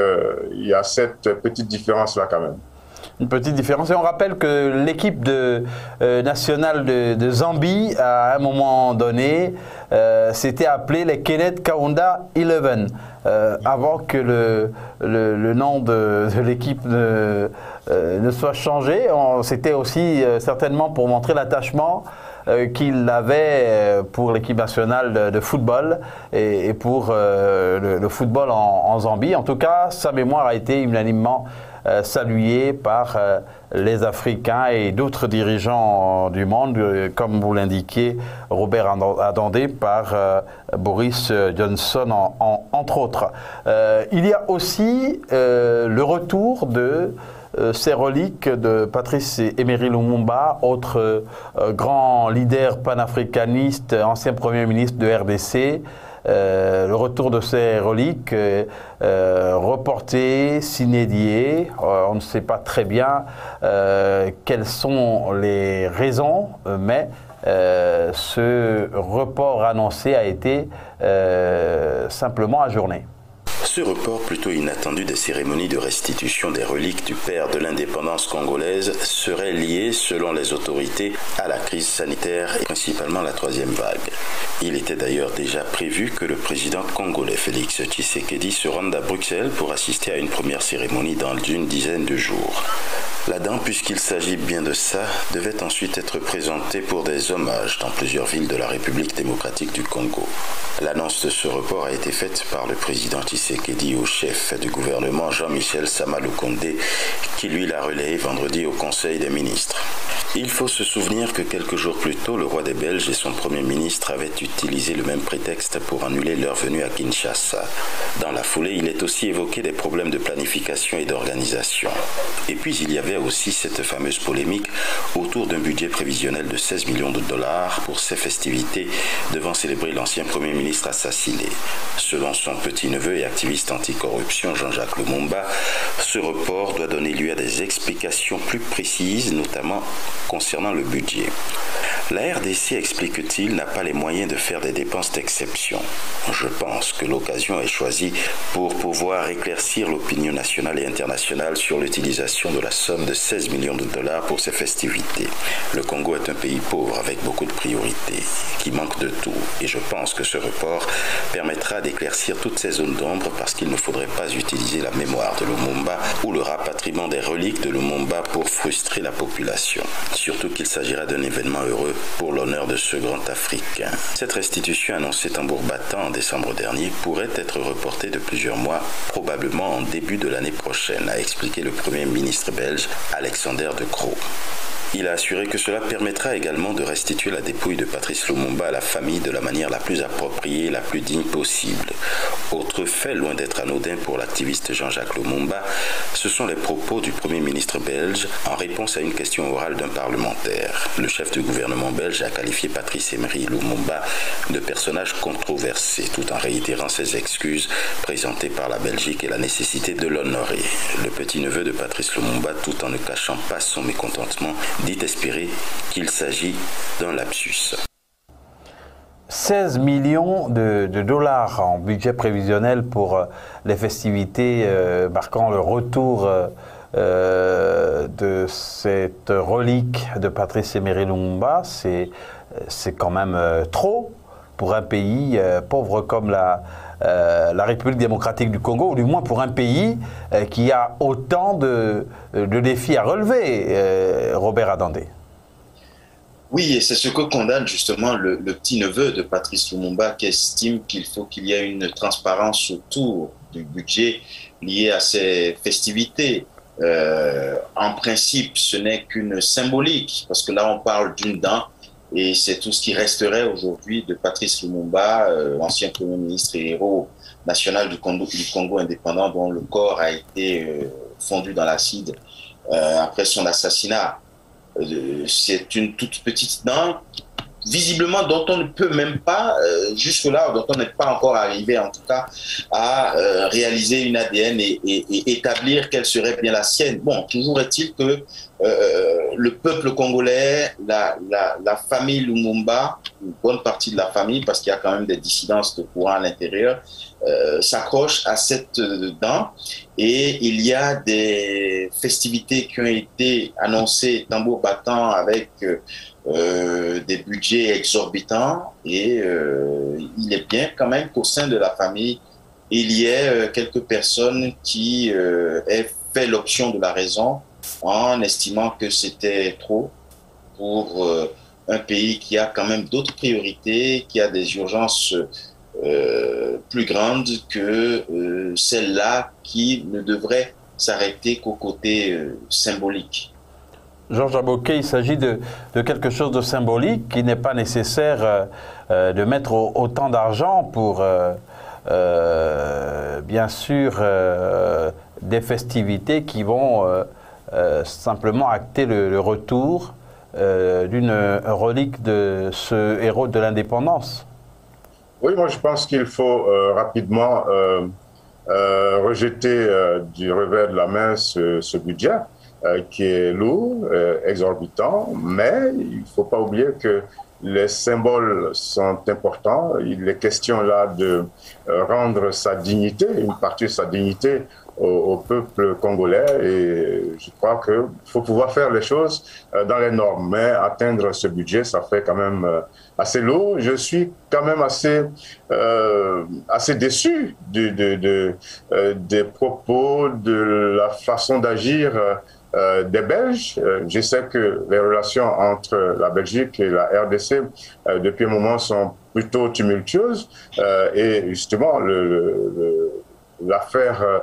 il y a cette petite différence-là quand même. Une petite différence. Et on rappelle que l'équipe nationale de Zambie, à un moment donné, s'était appelée les Kenneth Kaunda 11. Avant que le nom de l'équipe ne soit changé, c'était aussi certainement pour montrer l'attachement qu'il avait pour l'équipe nationale de football et pour le football en Zambie. En tout cas, sa mémoire a été unanimement salué par les Africains et d'autres dirigeants du monde, comme vous l'indiquiez, Robert Adandé, par Boris Johnson, entre autres. Il y a aussi le retour de ces reliques de Patrice Emery Lumumba, autre grand leader panafricaniste, ancien Premier ministre de RDC. Le retour de ces reliques reportées, sinédiées. On ne sait pas très bien quelles sont les raisons, mais ce report annoncé a été simplement ajourné. Ce report plutôt inattendu des cérémonies de restitution des reliques du père de l'indépendance congolaise serait lié, selon les autorités, à la crise sanitaire et principalement la troisième vague. Il était d'ailleurs déjà prévu que le président congolais Félix Tshisekedi se rende à Bruxelles pour assister à une première cérémonie dans une dizaine de jours. La dent, puisqu'il s'agit bien de ça, devait ensuite être présentée pour des hommages dans plusieurs villes de la République démocratique du Congo. L'annonce de ce report a été faite par le président Tshisekedi au chef du gouvernement Jean-Michel Sama Lukonde, qui lui l'a relayé vendredi au Conseil des ministres. Il faut se souvenir que quelques jours plus tôt, le roi des Belges et son premier ministre avaient utilisé le même prétexte pour annuler leur venue à Kinshasa. Dans la foulée, il est aussi évoqué des problèmes de planification et d'organisation. Et puis il y avait aussi cette fameuse polémique autour d'un budget prévisionnel de 16 millions de dollars pour ces festivités devant célébrer l'ancien Premier ministre assassiné. Selon son petit-neveu et activiste anticorruption Jean-Jacques Lumumba, ce report doit donner lieu à des explications plus précises, notamment concernant le budget. La RDC, explique-t-il, n'a pas les moyens de faire des dépenses d'exception. Je pense que l'occasion est choisie pour pouvoir éclaircir l'opinion nationale et internationale sur l'utilisation de la somme de 16 millions de dollars pour ces festivités. Le Congo est un pays pauvre avec beaucoup de priorités, qui manque de tout. Et je pense que ce report permettra d'éclaircir toutes ces zones d'ombre parce qu'il ne faudrait pas utiliser la mémoire de Lumumba ou le rapatriement des reliques de Lumumba pour frustrer la population. Surtout qu'il s'agira d'un événement heureux pour l'honneur de ce grand Africain. Cette restitution annoncée tambour battant en décembre dernier pourrait être reportée de plusieurs mois, probablement en début de l'année prochaine, a expliqué le Premier ministre belge Alexander De Croo. Il a assuré que cela permettra également de restituer la dépouille de Patrice Lumumba à la famille de la manière la plus appropriée et la plus digne possible. Autre fait, loin d'être anodin pour l'activiste Jean-Jacques Lumumba, ce sont les propos du Premier ministre belge en réponse à une question orale d'un parlementaire. Le chef du gouvernement belge a qualifié Patrice Emery Lumumba de personnage controversé, tout en réitérant ses excuses présentées par la Belgique et la nécessité de l'honorer. Le petit-neveu de Patrice Lumumba, tout en ne cachant pas son mécontentement, dit espérer qu'il s'agit d'un lapsus. 16 millions de dollars en budget prévisionnel pour les festivités marquant le retour de cette relique de Patrice Emery Lumumba, c'est quand même trop pour un pays pauvre comme la République démocratique du Congo, ou du moins pour un pays qui a autant de défis à relever, Robert Adandé. Oui, et c'est ce que condamne justement le petit-neveu de Patrice Lumumba, qui estime qu'il faut qu'il y ait une transparence autour du budget lié à ces festivités. En principe, ce n'est qu'une symbolique, parce que là, on parle d'une dent, et c'est tout ce qui resterait aujourd'hui de Patrice Lumumba, ancien Premier ministre et héros national du Congo indépendant, dont le corps a été fondu dans l'acide après son assassinat. C'est une toute petite dent, visiblement dont on ne peut même pas, jusque-là, dont on n'est pas encore arrivé en tout cas à réaliser une ADN et établir quelle serait bien la sienne. Bon, toujours est-il que le peuple congolais, la famille Lumumba, une bonne partie de la famille, parce qu'il y a quand même des dissidences de courant à l'intérieur, s'accroche à cette dent, et il y a des festivités qui ont été annoncées tambour battant avec des budgets exorbitants, et il est bien quand même qu'au sein de la famille il y ait quelques personnes qui aient fait l'option de la raison en estimant que c'était trop pour un pays qui a quand même d'autres priorités, qui a des urgences plus grandes que celle-là, qui ne devrait s'arrêter qu'au côté symbolique. Georges Aboké, il s'agit de quelque chose de symbolique, qui n'est pas nécessaire de mettre autant d'argent pour, bien sûr, des festivités qui vont simplement acter le retour d'une relique de ce héros de l'indépendance. Oui, moi je pense qu'il faut rapidement rejeter du revers de la main ce budget qui est lourd, exorbitant, mais il ne faut pas oublier que les symboles sont importants. Il est question là de rendre sa dignité, une partie de sa dignité au peuple congolais, et je crois qu'il faut pouvoir faire les choses dans les normes, mais atteindre ce budget, ça fait quand même assez lourd. Je suis quand même assez déçu des propos, de la façon d'agir des Belges. Je sais que les relations entre la Belgique et la RDC depuis un moment sont plutôt tumultueuses, et justement l'affaire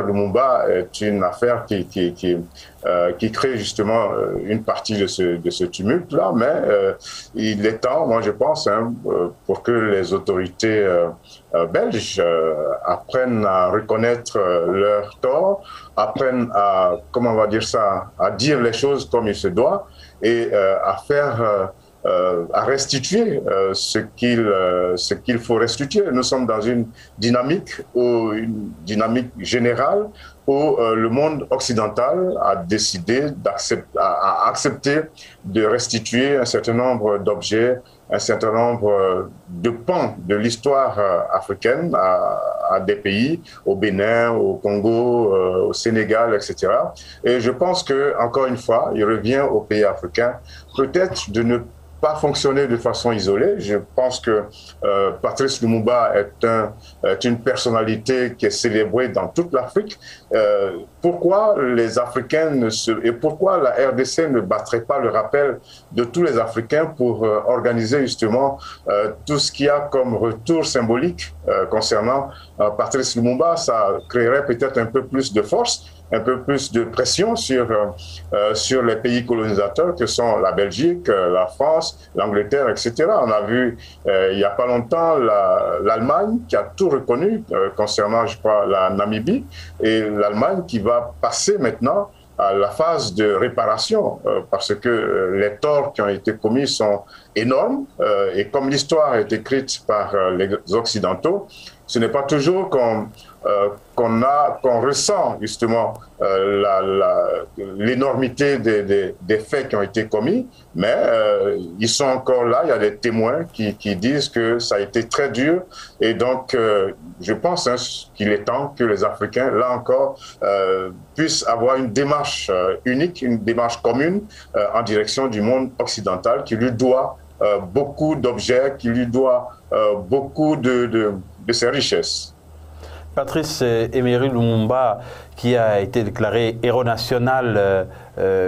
Lumumba est une affaire qui crée justement une partie de ce tumulte-là, mais il est temps, moi je pense, pour que les autorités belges apprennent à reconnaître leurs torts, apprennent à, comment on va dire ça, à dire les choses comme il se doit, et à restituer ce qu'il faut restituer. Nous sommes dans une dynamique générale où le monde occidental a décidé à accepter de restituer un certain nombre d'objets, un certain nombre de pans de l'histoire africaine à des pays, au Bénin, au Congo, au Sénégal, etc. Et je pense que, encore une fois, il revient aux pays africains peut-être de ne pas fonctionner de façon isolée. Je pense que Patrice Lumumba est une personnalité qui est célébrée dans toute l'Afrique. Pourquoi les Africains et pourquoi la RDC ne battrait pas le rappel de tous les Africains pour organiser justement tout ce qu'il y a comme retour symbolique concernant Patrice Lumumba? Ça créerait peut-être un peu plus de force, un peu plus de pression sur les pays colonisateurs que sont la Belgique, la France, l'Angleterre, etc. On a vu il n'y a pas longtemps l'Allemagne qui a tout reconnu concernant, je crois, la Namibie, et l'Allemagne qui va passer maintenant à la phase de réparation parce que les torts qui ont été commis sont énormes, et comme l'histoire est écrite par les Occidentaux, ce n'est pas toujours qu'on ressent justement l'énormité des faits qui ont été commis, mais ils sont encore là. Il y a des témoins qui disent que ça a été très dur, et donc je pense qu'il est temps que les Africains, là encore, puissent avoir une démarche unique, une démarche commune en direction du monde occidental, qui lui doit beaucoup d'objets, qui lui doit beaucoup ses richesses. Patrice Emery Lumumba, qui a été déclaré héros national,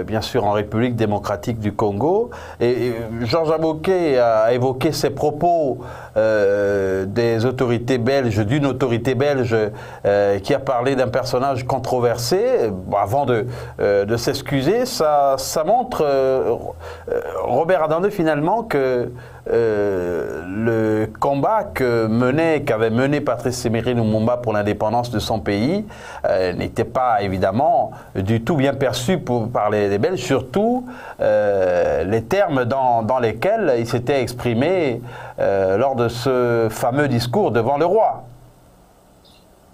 bien sûr, en République démocratique du Congo. Et Georges Aboké a évoqué ces propos des autorités belges, d'une autorité belge qui a parlé d'un personnage controversé. Bon, avant de s'excuser, ça montre, Robert Adandé, finalement, que le combat qu'avait mené Patrice Emery Lumumba pour l'indépendance de son pays n'était pas évidemment du tout bien perçu par les Belges, surtout les termes dans lesquels il s'était exprimé lors de ce fameux discours devant le roi.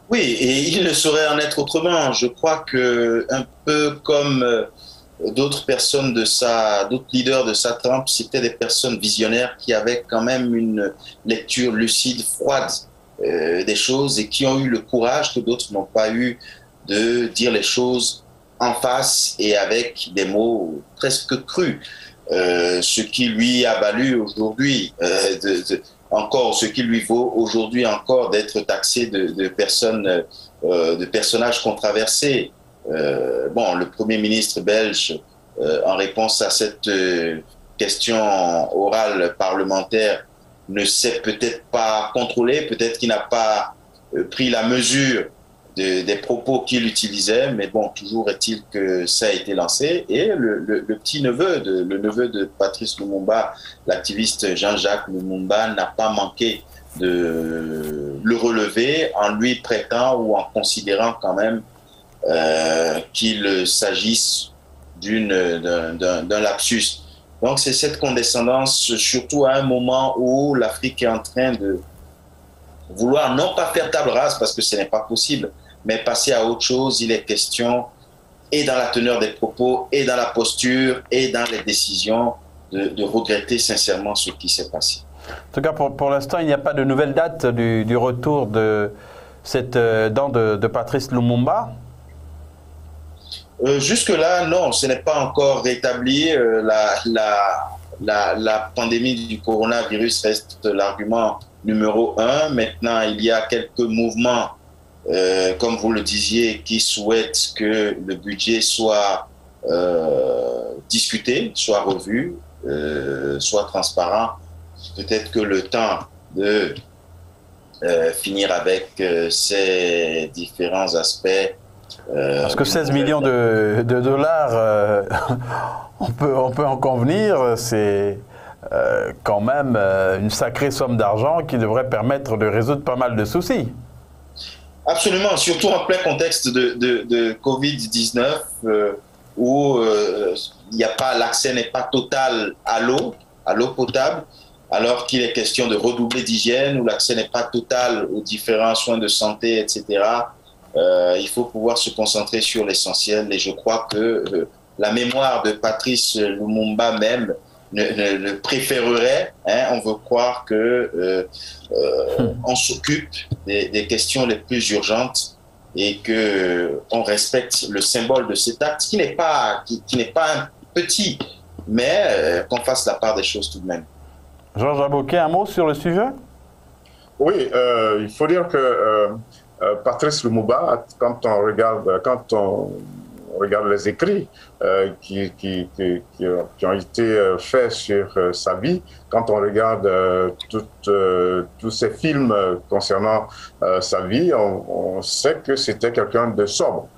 Oui, et il ne saurait en être autrement. Je crois que, un peu comme d'autres personnes d'autres leaders de sa trempe, c'était des personnes visionnaires qui avaient quand même une lecture lucide, froide des choses et qui ont eu le courage que d'autres n'ont pas eu de dire les choses en face et avec des mots presque crus. Ce qui lui a valu aujourd'hui, ce qui lui vaut aujourd'hui encore d'être taxé de personnages controversés. Le Premier ministre belge, en réponse à cette question orale parlementaire, ne s'est peut-être pas contrôlé, peut-être qu'il n'a pas pris la mesure des propos qu'il utilisait, mais bon, toujours est-il que ça a été lancé. Et le neveu de Patrice Lumumba, l'activiste Jean-Jacques Lumumba, n'a pas manqué de le relever en lui prêtant ou en considérant quand même qu'il s'agisse d'un lapsus. Donc c'est cette condescendance, surtout à un moment où l'Afrique est en train de vouloir non pas faire table rase, parce que ce n'est pas possible, mais passer à autre chose. Il est question, et dans la teneur des propos, et dans la posture, et dans les décisions, de regretter sincèrement ce qui s'est passé. En tout cas, pour l'instant, il n'y a pas de nouvelle date du retour de cette dent de Patrice Lumumba. Jusque-là, non, ce n'est pas encore rétabli. La pandémie du coronavirus reste l'argument numéro 1. Maintenant, il y a quelques mouvements, comme vous le disiez, qui souhaitent que le budget soit discuté, soit revu, soit transparent. Peut-être que le temps de finir avec ces différents aspects. Parce que 16 millions de dollars, on peut en convenir, c'est quand même une sacrée somme d'argent qui devrait permettre de résoudre pas mal de soucis. Absolument, surtout en plein contexte de Covid-19 où l'accès n'est pas total à l'eau potable, alors qu'il est question de redoubler d'hygiène, où l'accès n'est pas total aux différents soins de santé, etc. Il faut pouvoir se concentrer sur l'essentiel, et je crois que la mémoire de Patrice Lumumba même ne préférerait, on veut croire que on s'occupe des questions les plus urgentes et que on respecte le symbole de cet acte qui n'est pas un petit, mais qu'on fasse la part des choses tout de même. Georges Aboké, un mot sur le sujet? Oui, il faut dire que Patrice Lumumba, quand on regarde les écrits qui ont été faits sur sa vie, quand on regarde tous ces films concernant sa vie, on sait que c'était quelqu'un de sobre,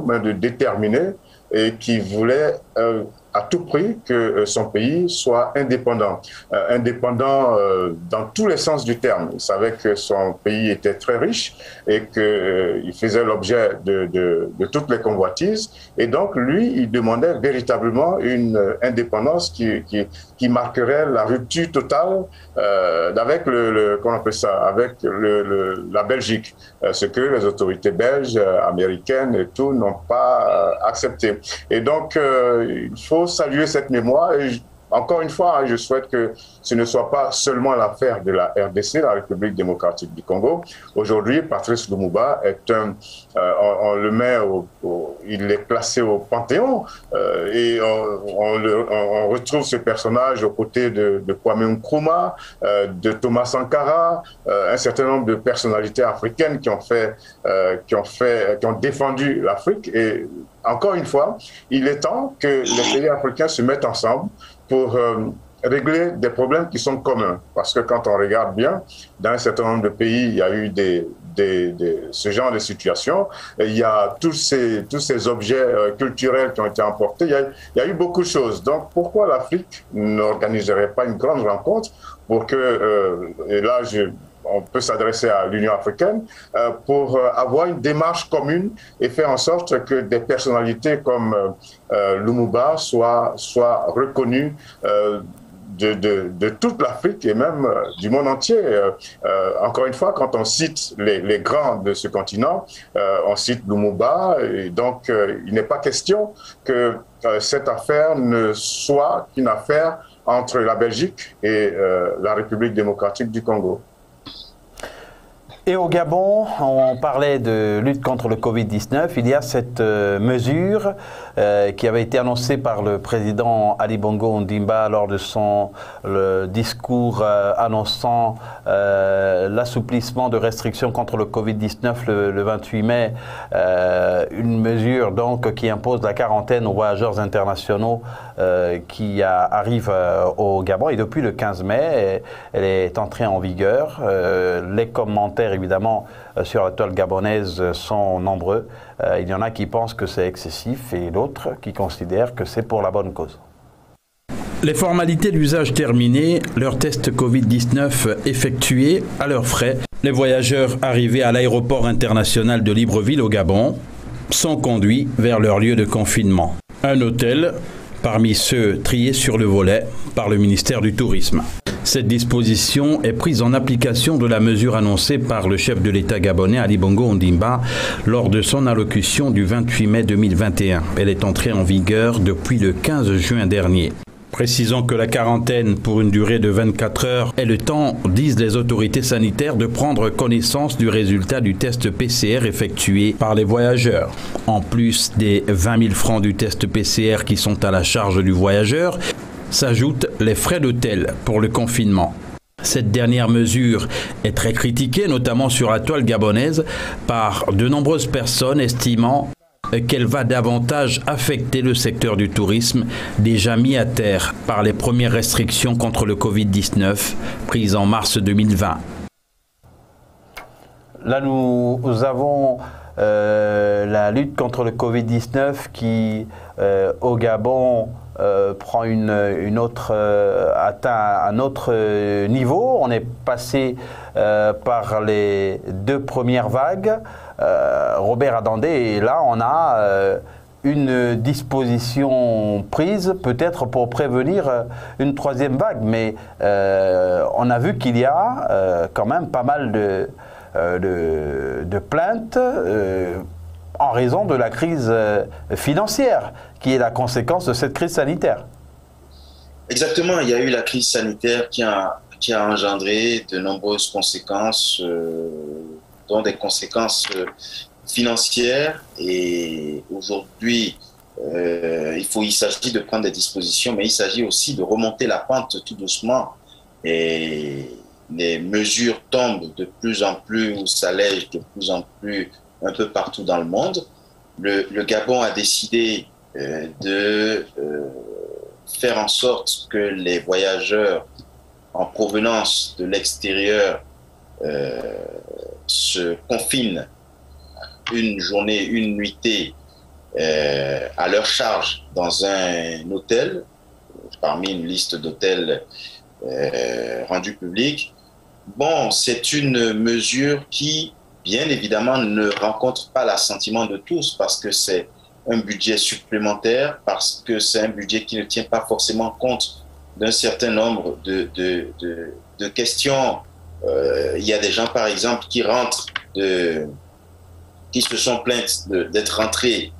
mais de déterminé, et qui voulait à tout prix que son pays soit indépendant. Indépendant dans tous les sens du terme. Il savait que son pays était très riche et qu'il faisait l'objet de toutes les convoitises. Et donc, lui, il demandait véritablement une indépendance qui marquerait la rupture totale avec la Belgique. Ce que les autorités belges, américaines et tout n'ont pas accepté. Et donc, il faut saluer cette mémoire. Et encore une fois, je souhaite que ce ne soit pas seulement l'affaire de la RDC, la République démocratique du Congo. Aujourd'hui, Patrice Lumumba est on le met il est placé au Panthéon et on retrouve ce personnage aux côtés de Kwame Nkrumah, de Thomas Sankara, un certain nombre de personnalités africaines qui ont défendu l'Afrique. Et encore une fois, il est temps que les pays africains se mettent ensemble pour régler des problèmes qui sont communs. Parce que quand on regarde bien, dans un certain nombre de pays, il y a eu ce genre de situation. Il y a tous ces objets culturels qui ont été emportés. Il y a eu beaucoup de choses. Donc, pourquoi l'Afrique n'organiserait pas une grande rencontre pour que, et là, on peut s'adresser à l'Union africaine, pour avoir une démarche commune et faire en sorte que des personnalités comme Lumumba soient reconnues de toute l'Afrique et même du monde entier. Encore une fois, quand on cite les grands de ce continent, on cite Lumumba, et donc il n'est pas question que cette affaire ne soit qu'une affaire entre la Belgique et la République démocratique du Congo. Et au Gabon, on parlait de lutte contre le Covid-19. Il y a cette mesure qui avait été annoncée par le président Ali Bongo Ondimba lors de son discours annonçant l'assouplissement de restrictions contre le Covid-19 le 28 mai. Une mesure donc qui impose la quarantaine aux voyageurs internationaux qui arrivent au Gabon. Et depuis le 15 mai, elle est entrée en vigueur. Les commentaires évidemment sur la toile gabonaise sont nombreux. Il y en a qui pensent que c'est excessif et d'autres qui considèrent que c'est pour la bonne cause. Les formalités d'usage terminées, leur test Covid-19 effectué à leurs frais, les voyageurs arrivés à l'aéroport international de Libreville au Gabon sont conduits vers leur lieu de confinement. Un hôtel parmi ceux triés sur le volet par le ministère du Tourisme. Cette disposition est prise en application de la mesure annoncée par le chef de l'État gabonais Ali Bongo Ondimba lors de son allocution du 28 mai 2021. Elle est entrée en vigueur depuis le 15 juin dernier. Précisons que la quarantaine pour une durée de 24 heures est le temps, disent les autorités sanitaires, de prendre connaissance du résultat du test PCR effectué par les voyageurs. En plus des 20 000 francs du test PCR qui sont à la charge du voyageur, s'ajoutent les frais d'hôtel pour le confinement. Cette dernière mesure est très critiquée, notamment sur la toile gabonaise, par de nombreuses personnes estimant qu'elle va davantage affecter le secteur du tourisme, déjà mis à terre par les premières restrictions contre le Covid-19 prises en mars 2020. Là, nous avons la lutte contre le Covid-19 qui, au Gabon, prend atteint un autre niveau. On est passé par les deux premières vagues. Robert Adandé, et là on a une disposition prise peut-être pour prévenir une troisième vague, mais on a vu qu'il y a quand même pas mal de plaintes en raison de la crise financière qui est la conséquence de cette crise sanitaire. Exactement, il y a eu la crise sanitaire qui a engendré de nombreuses conséquences, dont des conséquences financières. Et aujourd'hui, il s'agit de prendre des dispositions, mais il s'agit aussi de remonter la pente tout doucement. Et les mesures tombent de plus en plus, ou s'allègent de plus en plus un peu partout dans le monde. Le Gabon a décidé de faire en sorte que les voyageurs en provenance de l'extérieur se confinent une journée, une nuitée à leur charge dans un hôtel, parmi une liste d'hôtels rendus publics. Bon, c'est une mesure qui, bien évidemment, ne rencontre pas l'assentiment de tous parce que c'est un budget supplémentaire, parce que c'est un budget qui ne tient pas forcément compte d'un certain nombre de questions. Il y a des gens, par exemple, qui se sont plaints d'être rentrés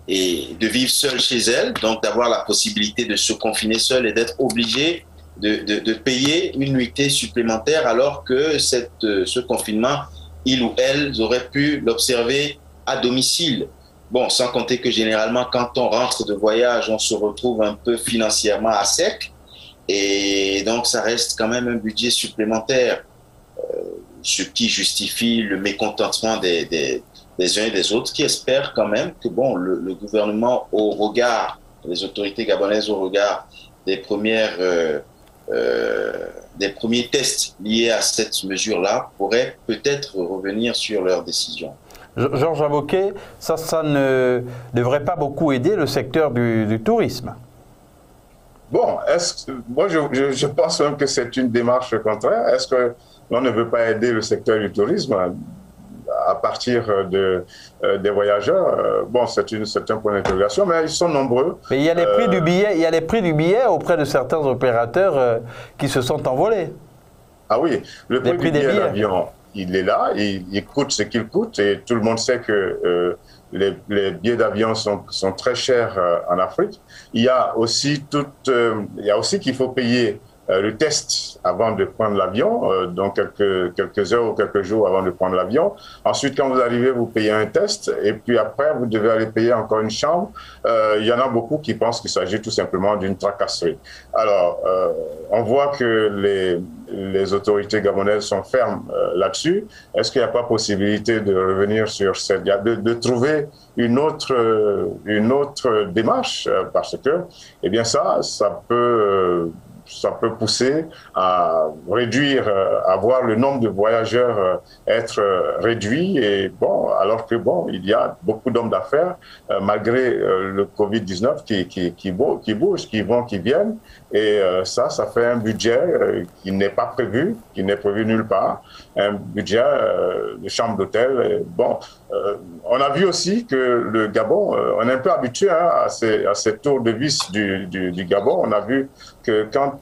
et de vivre seule chez elle, donc d'avoir la possibilité de se confiner seule et d'être obligée de payer une nuitée supplémentaire alors que ce confinement, il ou elles auraient pu l'observer à domicile. Bon, sans compter que généralement, quand on rentre de voyage, on se retrouve un peu financièrement à sec et donc ça reste quand même un budget supplémentaire, ce qui justifie le mécontentement des uns et des autres qui espèrent quand même que bon, le gouvernement, au regard, les autorités gabonaises au regard des premiers tests liés à cette mesure-là, pourraient peut-être revenir sur leur décision. Georges Aboké, ça ne devrait pas beaucoup aider le secteur du tourisme. Bon, moi je pense même que c'est une démarche contraire. Est-ce que l'on ne veut pas aider le secteur du tourisme à partir des voyageurs? Bon, c'est un point d'interrogation, mais ils sont nombreux. Mais il y a les prix du billet, il y a les prix du billet auprès de certains opérateurs qui se sont envolés. Ah oui, le prix du billet d'avion, il est là, il coûte ce qu'il coûte, et tout le monde sait que les billets d'avion sont très chers en Afrique. Il y a aussi qu'il faut payer le test avant de prendre l'avion, donc quelques heures ou quelques jours avant de prendre l'avion. Ensuite, quand vous arrivez, vous payez un test et puis après, vous devez aller payer encore une chambre. Il y en a beaucoup qui pensent qu'il s'agit tout simplement d'une tracasserie. Alors, on voit que les autorités gabonaises sont fermes là-dessus. Est-ce qu'il n'y a pas possibilité de revenir sur de trouver une autre démarche, parce que, eh bien ça peut pousser à réduire, à voir le nombre de voyageurs être réduit, et bon, alors que bon, il y a beaucoup d'hommes d'affaires malgré le Covid-19 qui bougent, qui vont, qui viennent, et ça fait un budget qui n'est pas prévu, qui n'est prévu nulle part, un budget de chambre d'hôtel. Bon, on a vu aussi que le Gabon, on est un peu habitué à ces tours de vis du Gabon. On a vu que quand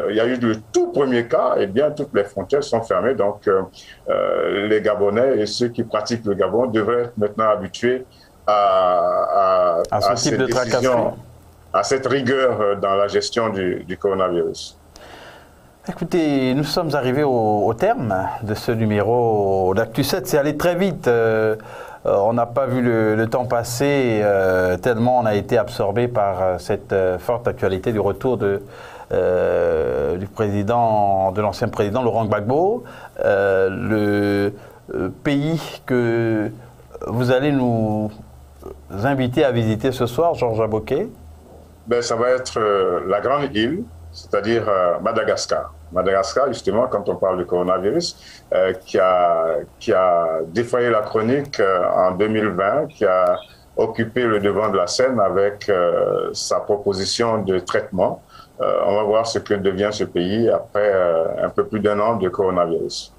il y a eu le tout premier cas, eh bien, toutes les frontières sont fermées. Donc, les Gabonais et ceux qui pratiquent le Gabon devraient être maintenant habitués à ce type de tracasserie, à cette rigueur dans la gestion du coronavirus. Écoutez, nous sommes arrivés au terme de ce numéro d'Actu 7. C'est allé très vite. On n'a pas vu le temps passer tellement on a été absorbé par cette forte actualité du retour de l'ancien président Laurent Gbagbo. Le pays que vous allez nous inviter à visiter ce soir, Georges Aboké? Ben, ça va être la grande île, c'est-à-dire Madagascar. Madagascar, justement, quand on parle du coronavirus, qui a défrayé la chronique en 2020, qui a occupé le devant de la scène avec sa proposition de traitement. On va voir ce que devient ce pays après un peu plus d'1 an de coronavirus.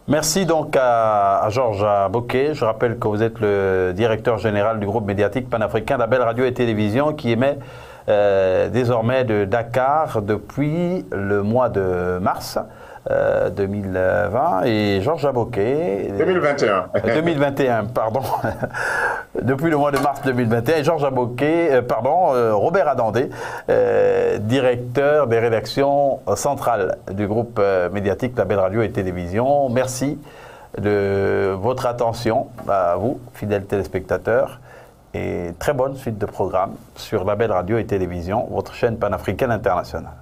Merci donc à Georges Aboké. Je rappelle que vous êtes le directeur général du groupe médiatique panafricain Label Radio et Télévision qui émet désormais de Dakar depuis le mois de mars 2020, et Georges Aboké 2021 pardon depuis le mois de mars 2021, et Georges Aboké Robert Adandé, directeur des rédactions centrales du groupe médiatique Label Radio et Télévision. Merci de votre attention à vous, fidèles téléspectateurs, et très bonne suite de programmes sur Label Radio et Télévision, votre chaîne panafricaine internationale.